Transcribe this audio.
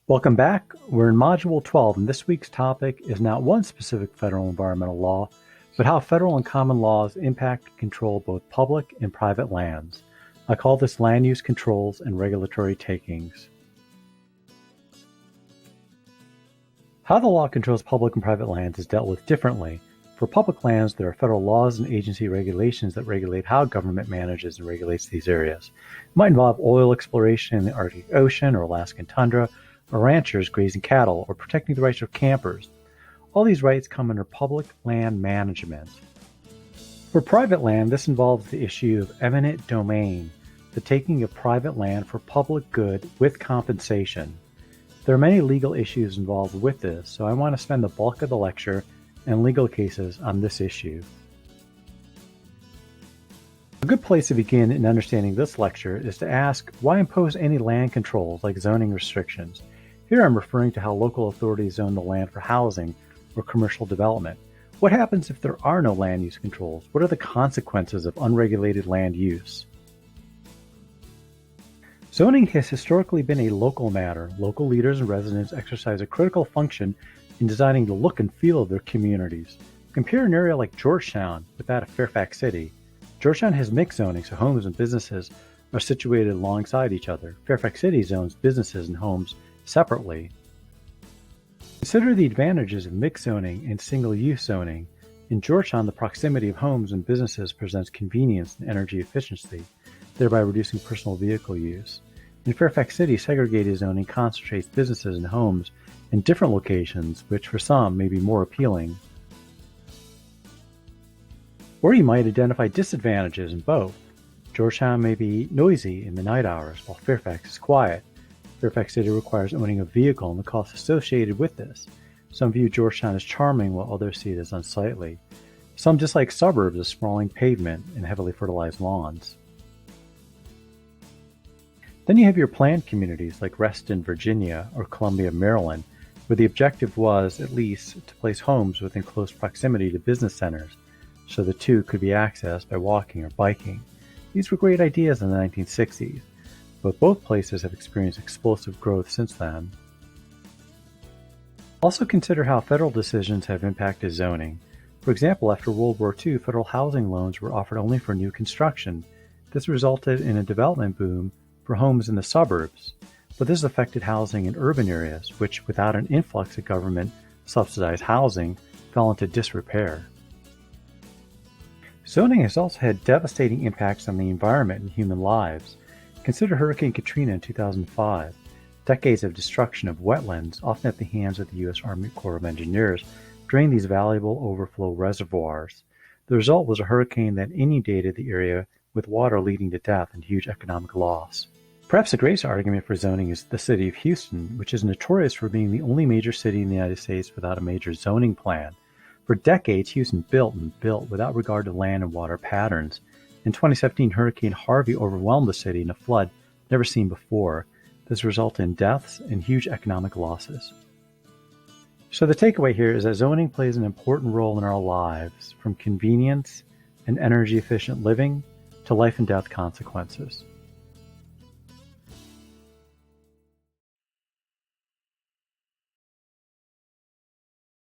Welcome back. We're in Module 12, and this week's topic is not one specific federal environmental law, but how federal and common laws impact and control both public and private lands. I call this land use controls and regulatory takings. How the law controls public and private lands is dealt with differently. For public lands, there are federal laws and agency regulations that regulate how government manages and regulates these areas. It might involve oil exploration in the Arctic Ocean or Alaskan tundra, or ranchers grazing cattle, or protecting the rights of campers. All these rights come under public land management. For private land, this involves the issue of eminent domain, the taking of private land for public good with compensation. There are many legal issues involved with this, so I want to spend the bulk of the lecture and legal cases on this issue. A good place to begin in understanding this lecture is to ask, why impose any land controls like zoning restrictions? Here I'm referring to how local authorities zone the land for housing or commercial development. What happens if there are no land use controls? What are the consequences of unregulated land use? Zoning has historically been a local matter. Local leaders and residents exercise a critical function in designing the look and feel of their communities. Compare an area like Georgetown with that of Fairfax City. Georgetown has mixed zoning, so homes and businesses are situated alongside each other. Fairfax City zones businesses and homes separately. Consider the advantages of mixed zoning and single-use zoning. In Georgetown, the proximity of homes and businesses presents convenience and energy efficiency, thereby reducing personal vehicle use. In Fairfax City, segregated zoning concentrates businesses and homes in different locations, which for some may be more appealing. Or you might identify disadvantages in both. Georgetown may be noisy in the night hours, while Fairfax is quiet. Fairfax City requires owning a vehicle and the costs associated with this. Some view Georgetown as charming, while others see it as unsightly. Some dislike suburbs as sprawling pavement and heavily fertilized lawns. Then you have your planned communities like Reston, Virginia, or Columbia, Maryland, where the objective was, at least, to place homes within close proximity to business centers, so the two could be accessed by walking or biking. These were great ideas in the 1960s, but both places have experienced explosive growth since then. Also consider how federal decisions have impacted zoning. For example, after World War II, federal housing loans were offered only for new construction. This resulted in a development boom for homes in the suburbs, but this affected housing in urban areas, which, without an influx of government-subsidized housing, fell into disrepair. Zoning has also had devastating impacts on the environment and human lives. Consider Hurricane Katrina in 2005. Decades of destruction of wetlands, often at the hands of the U.S. Army Corps of Engineers, drained these valuable overflow reservoirs. The result was a hurricane that inundated the area with water leading to death and huge economic loss. Perhaps the greatest argument for zoning is the city of Houston, which is notorious for being the only major city in the United States without a major zoning plan. For decades, Houston built and built without regard to land and water patterns. In 2017, Hurricane Harvey overwhelmed the city in a flood never seen before. This resulted in deaths and huge economic losses. So the takeaway here is that zoning plays an important role in our lives, from convenience and energy-efficient living to life and death consequences.